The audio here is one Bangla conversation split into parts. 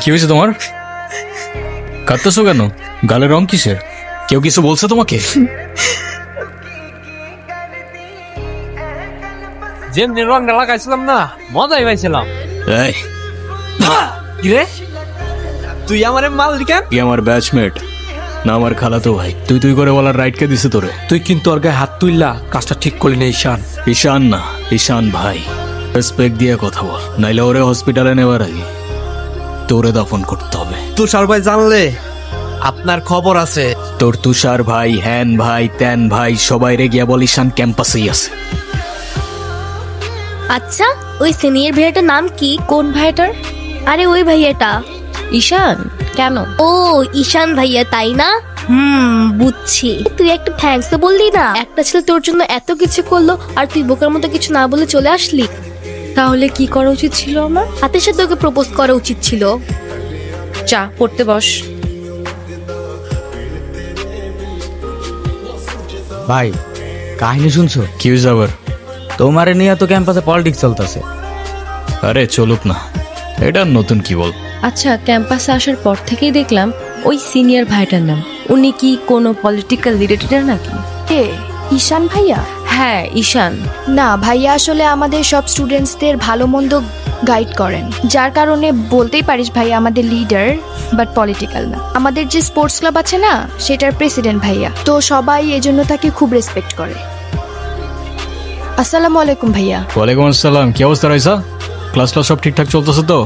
কি হয়েছে তোমার? কাঁদতেছো কেন? গালের রং কিসের? কেউ কিছু বলছে তোমাকে? যেমনি রংটা লাগাইছিলাম না, মজাই পাইছিলাম। এই, কিরে তুই আমার মালিকান? কি আমার ব্যাচমেট না আমার খালাতো ভাই? তুই তুই করে বলার রাইট কে দিছে তোরে? তুই কিন্তু ওর গায়ে হাত তুললা, কাজটা ঠিক করলি না ঈশান। ঈশান না, ঈশান ভাই। রেসপেক্ট দিয়ে কথা বল, নাইলে ওরে হসপিটালে নেওয়ার আগে তোরে দাফন করতে হবে। তুষার ভাই জানলে আপনার খবর আছে। তোর তুষার ভাই, হ্যান ভাই, ত্যান ভাই, সবাই রে গিয়া বল ঈশান ক্যাম্পাসেই আছে। আচ্ছা, ওই সিনিয়র ভাইয়াটার নাম কি? কোন ভাইটার? আরে ওই ভাইয়াটা। ঈশান? কেন? ও ঈশান ভাইয়া, তাই না? বুঝছি। তুই একটা থ্যাঙ্কস তো বললি না? একটা ছেলে তোর জন্য এত কিছু করলো আর তুই বোকার মতো কিছু না বলে চলে আসলি। তাহলে কি করা উচিত ছিল আমার? হাতের সাথে ওকে প্রপোজ করা উচিত ছিল। চা পড়তে বস। ভাই, কাহিনী শুনছো? কি হয়েছে আবার? তোমারে নিয়ে তো ক্যাম্পাসে পলিটিক্স চলতেছে। আরে চলুক না, এটা নতুন কি বল? আচ্ছা, ক্যাম্পাসে আসার পর থেকেই দেখলাম ওই সিনিয়র ভাইটার নাম। উনি কি কোনো পলিটিক্যাল রিলেটেড নাকি? কে? ঈশান ভাইয়া? হ্যাঁ, ঈশান। না, ভাইয়া আসলে আমাদের সব স্টুডেন্টসদের ভালো মন্দ গাইড করেন, যার কারণে বলতেই পারিস ভাইয়া আমাদের লিডার, বাট পলিটিক্যাল না। আমাদের যে স্পোর্টস ক্লাব আছে না, সেটার প্রেসিডেন্ট ভাইয়া, তো সবাই এজন্য তাকে খুব রেসপেক্ট করে। আসসালামু আলাইকুম ভাইয়া। ওয়ালাইকুম আসসালাম। কি অবস্থা রয়েছে? ক্লাস সব ঠিকঠাক চলতেছে তো?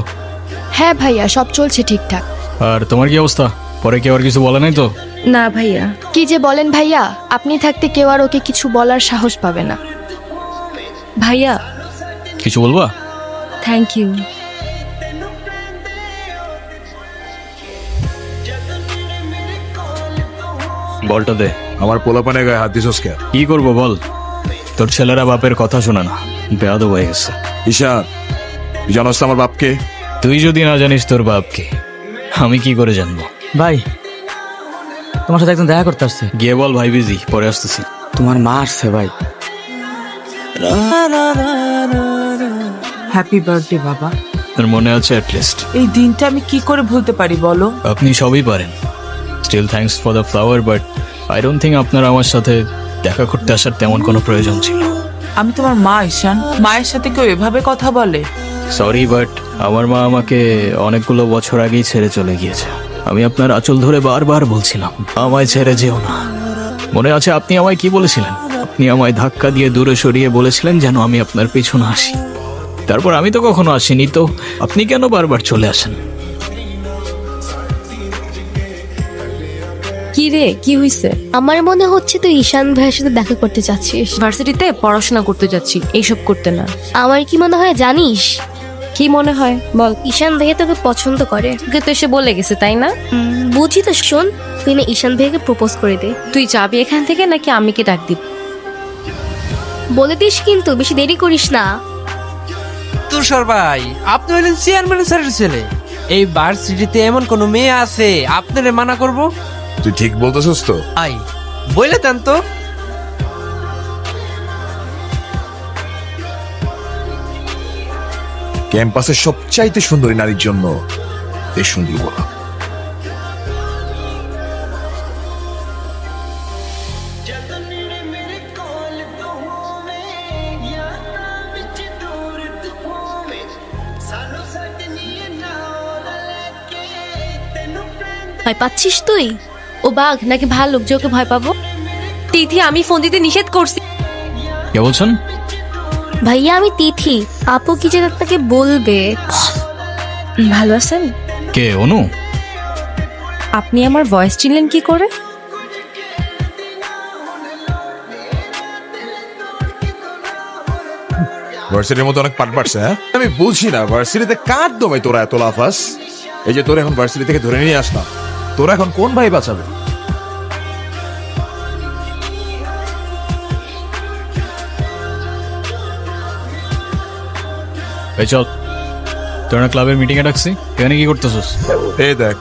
হ্যাঁ ভাইয়া, সব চলছে ঠিকঠাক। আর তোমার কি অবস্থা? পরে কি আর কিছু বলে নাই তো? না ভাইয়া। কি যে বলেন ভাইয়া, আপনি থাকতে কেউ আর ওকে কিছু বলার সাহস পাবে না। ভাইয়া, কিছু বলবা? Thank you. বলটা দে। আমার পোলাপানে গায়ে হাত দিছস কে? কি করবো বল? তোর ছেলেরা বাপের কথা শোনা না, বেয়াদব হয়ে গেছে। ঈশান, তুই জানোস তো আমার বাপকে? তুই যদি না জানিস তোর বাপকে, আমি কি করে জানবো? ভাই, তোমার সাথে একজন দেখা করতে আসছে। গিয়ে বল ভাই বিজি, পরে আসতেছি। তোমার মা আসছে ভাই। হ্যাপি বার্থডে বাবা। তোর মনে আছে অ্যাটলিস্ট? এই দিনটা আমি কি করে ভুলতে পারি বলো? আপনি সবই পারেন। Still thanks for the flower, but I don't think আপনার আমার সাথে দেখা করতে আসার তেমন কোনো প্রয়োজন ছিল। আমি তোমার মা ঈশান, মায়ের সাথে কেউ এভাবে কথা বলে? সরি, বাট আমার মা আমাকে অনেকগুলো বছর আগেই ছেড়ে চলে গিয়েছে। আমি আপনার আঁচল ধরে বারবার বলছিলাম আমায় ছেড়ে যেও না। মনে আছে আপনি আমায় কি বলেছিলেন? আপনি আমায় ধাক্কা দিয়ে দূরে সরিয়ে বলেছিলেন যেন আমি আপনার পেছনে আসি। তারপর আমি তো কখনো আসিনি, তো আপনি কেন বারবার চলে আসেন? কি রে, কি হইছে? আমার মনে হচ্ছে তুই ঈশান ভাইয়ের সাথে দেখা করতে চাচ্ছিস। ভার্সিটিতে পড়াশোনা করতে যাচ্ছি, এইসব করতে না। আমার কি মনে হয় জানিস? কি মনে হয় বল? ঈশান ভাইয়া তোকে পছন্দ করে। তোকে তো এসে বলে গেছে, তাই না? বুঝি তো, শোন, তুই না ঈশান ভাইয়াকে প্রপোজ করে দে। তুই যাবি এখান থেকে নাকি আমি কে ডাক দিব? বলে দিস কিন্তু, বেশি দেরি করিস না। তুষার ভাই, আপনি হলেন চেয়ারম্যান স্যারের ছেলে। এই ভার্সিটিতে এমন কোন মেয়ে আছে আপনারে মানা করব? তুই ঠিক বলতেছস তো? আই বলে দেন তো। ক্যাম্পাসের সবচাইতে সুন্দরী নারীর জন্য এই সুন্দর বলা। ভয় পাচ্ছিস তুই? ও বাঘ নাকি ভাল্লুক যে ওকে ভয় পাবো? তিথি, আমি ফোন দিতে নিষেধ করছি। কে বলছেন? ভাইয়া আমি তিথি। আপু কি যে তাকে বলবে। ভালো আছেন? কে? অনু? আপনি আমার ভয়েস চিনলেন কি করে? ভার্সিটির মধ্যে অনেক পাট পাটছে। হ্যাঁ, আমি বুঝি না ভার্সিটিতে কার দমে তোরা এত লাফাস। এই যে তোরা এখন ভার্সিটি থেকে ধরে নিয়ে আসলাম, তোরা এখন কোন ভাই বাঁচাবে? এই চল, তোরা ক্লাবের মিটিং এ ডাকছি, এখানে কি করতেছিস? এই দেখ,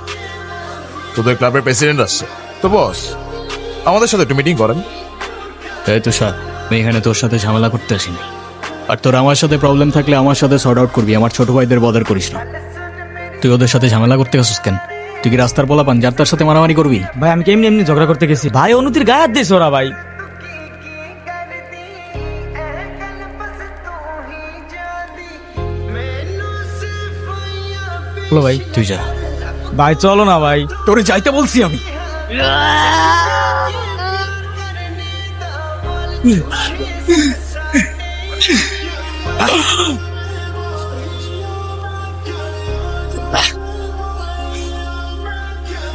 তোদের ক্লাবের প্রেসিডেন্ট আসছে তো। বস, আমাদের সাথে একটু মিটিং করেন। এই তুষার, আমি এখানে তোর সাথে ঝামেলা করতে আসিনি। আর তোর আমার সাথে প্রবলেম থাকলে আমার সাথে সর্ট আউট করবি, আমার ছোট ভাইদের বদার করিস না। তুই ওদের সাথে ঝামেলা করতে গেছিস কেন? তুই কি রাস্তার বলা পান যার তার সাথে মারামারি করবি? ভাই আমি কেমনি এমনি ঝগড়া করতে গেছি ভাই, অনুতির গায়ে হাত দিয়েছে ওরা ভাই। বলো ভাই। তুই যা। ভাই চলো না ভাই। তোরে যাইতে বলছি আমি।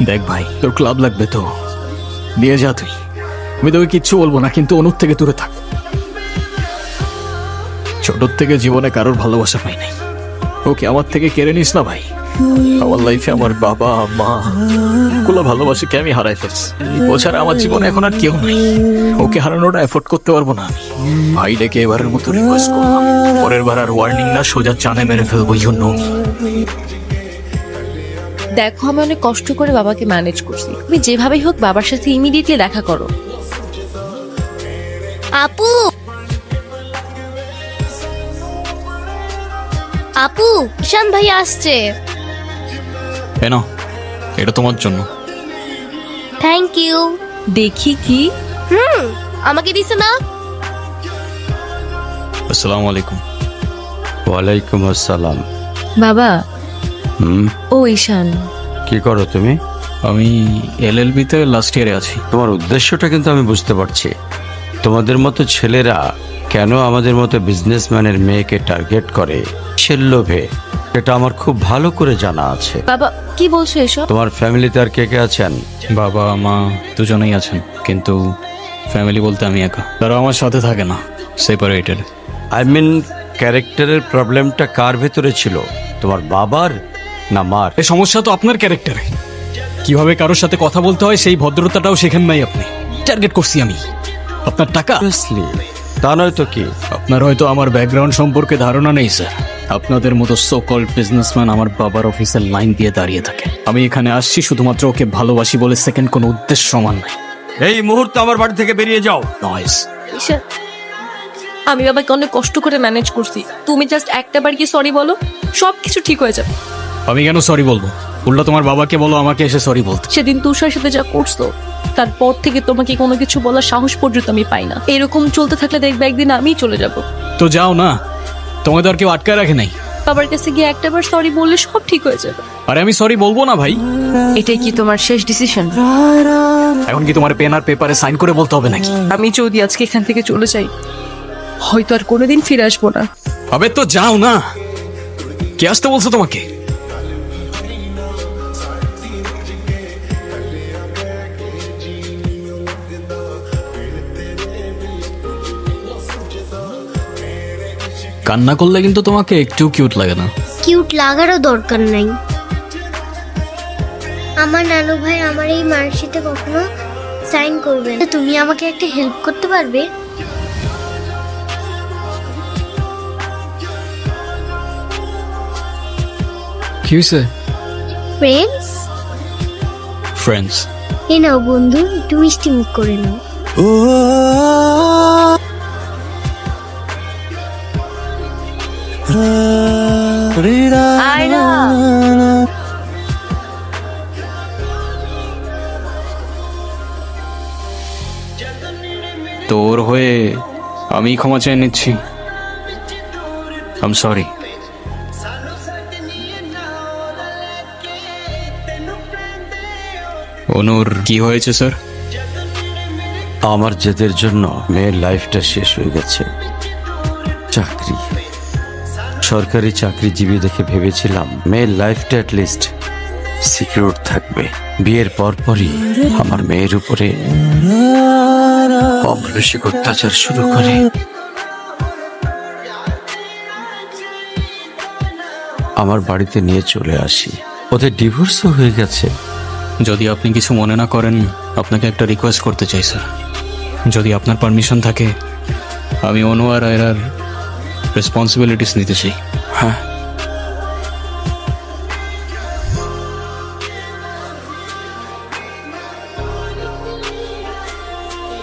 দেখ ভাই, তোর ক্লাব লাগবে তো নিয়ে যা তুই। আমি তোকে কিচ্ছু বলবো না, কিন্তু অনুর থেকে দূরে থাক। ছোটর থেকে জীবনে কারোর ভালোবাসা পাই নাই, ওকে আমার থেকে কেড়ে নিস না ভাই। আমার লাইফে আমার বাবা মা গুলো ভালোবাসাকে আমি হারাই ফেলছি। ও ছাড়া আমার জীবনে এখন আর কেউ নাই। ওকে হারানোটা এফোর্ড করতে পারবো না আমি। ভাই ডেকে এবারের মতো রিকোয়েস্ট করলাম, পরের বার আর ওয়ার্নিং না, সোজা চানে মেরে ফেলবো। জন্য দেখো আমি অনেক কষ্ট করে বাবাকে ম্যানেজ করছি, তুমি যেভাবেই হোক বাবার সাথে ইমিডিয়েটলি দেখা করো। আপু, আপু, ঈশান ভাই আসছে। কেন? এটা তোমার জন্য। Thank you. দেখি কি। আমাকে দিছে না? আসসালামু আলাইকুম। ওয়ালাইকুম আসসালাম। বাবা। হুম, ও ঈশান, কি করো তুমি? আমি LLB তে লাস্ট ইয়ারে আছি। তোমার উদ্দেশ্যটা কিন্তু আমি বুঝতে পারছি। তোমাদের মতো ছেলেরা কেন আমাদের মতো বিজনেসম্যানের মেয়েকে টার্গেট করে সে লোভে, এটা আমার খুব ভালো করে জানা আছে। বাবা কি বলছো এসব? তোমার ফ্যামিলিতে আর কে কে আছেন? বাবা মা দুজনেই আছেন, কিন্তু ফ্যামিলি বলতে আমি একা। তারা আমার সাথে থাকে না, সেপারেটেড। আই মিন ক্যারেক্টারের প্রবলেমটা কার ভেতরে ছিল, তোমার বাবার না মার? এই সমস্যা তো আপনার ক্যারেক্টারে। কিভাবে কারোর সাথে কথা বলতে হয় সেই ভদ্রতাটাও শেখেন নাই আপনি। টার্গেট করছি আমি আপনার টাকা। Obviously, তা নয় তো কি? আপনার হয়তো আমার ব্যাকগ্রাউন্ড সম্পর্কে ধারণা নেই স্যার। আপনাদের মতো সো কল্ড বিজনেসম্যান আমার বাবার অফিসের লাইন দিয়ে দাঁড়িয়ে থাকে। আমি এখানে আসছি শুধুমাত্র ওকে ভালোবাসি বলে, সেকেন্ড কোনো উদ্দেশ্য সমান নাই। এই মুহূর্তে আমার বাড়ি থেকে বেরিয়ে যাও। নয়েস। ঈশান, আমি বাবাকে অনেক কষ্ট করে ম্যানেজ করছি, তুমি জাস্ট একটা বার কি সরি বলো, সব কিছু ঠিক হয়ে যাবে। আমি কেন সরি বলবো? উল্টা তোমার বাবাকে বলো আমাকে এসে সরি বলতে। সেদিন তুষার সাথে যা করছো তারপর থেকে তোমাকে কোনো কিছু বলার সাহস পর্যন্ত আমি পাই না। এরকম চলতে থাকলে দেখবে একদিন আমিই চলে যাব। তো যাও না, তোমাদের আর কেউ আটকায় রাখে নাই। বাবার কাছে গিয়ে একটাবার সরি বললে সব ঠিক হয়ে যাবে। আরে আমি সরি বলবো না ভাই। এটাই কি তোমার শেষ ডিসিশন? এখন কি তোমার পেন আর পেপারে সাইন করে বলতে হবে নাকি? আমি যদি আজকে এখান থেকে চলে যাই হয়তো আর কোনোদিন ফিরে আসবো না। আবে তো যাও না, কে আসতে বলছো তোমাকে? কান্না করলে কিন্তু তোমাকে একটু কিউট লাগে না। কিউট লাগারও দরকার নাই। আমার নানু ভাই আমার এই মার্কশিটে কখনো সাইন করবে না। তুমি আমাকে একটা হেল্প করতে পারবে? কি হয়েছে? Friends, friends. এ নাও বন্ধু, একটু মিষ্টি মুখ করে নাও। আয়রা, তোর হয়ে আমি ক্ষমা চেয়ে নিচ্ছি। I am sorry. অনুর কি হয়েছে স্যার? আমার জেদের জন্য মেয়ের লাইফটা শেষ হয়ে গেছে। চাকরি, সরকারি চাকরিজীবী দেখে ভেবেছিলাম মেয়ের লাইফটা অ্যাটলিস্ট সিকিউর থাকবে। বিয়ের পরপরই আমার মেয়ের উপরে অমানসিক অত্যাচার শুরু করে। আমার বাড়িতে নিয়ে চলে আসি, ওদের ডিভোর্সও হয়ে গেছে। যদি আপনি কিছু মনে না করেন, আপনাকে একটা রিকোয়েস্ট করতে চাই স্যার। যদি আপনার পারমিশন থাকে, আমি অনু আর আয়রার রেসপন্সিবিলিটিস নিতে চাই। হ্যাঁ,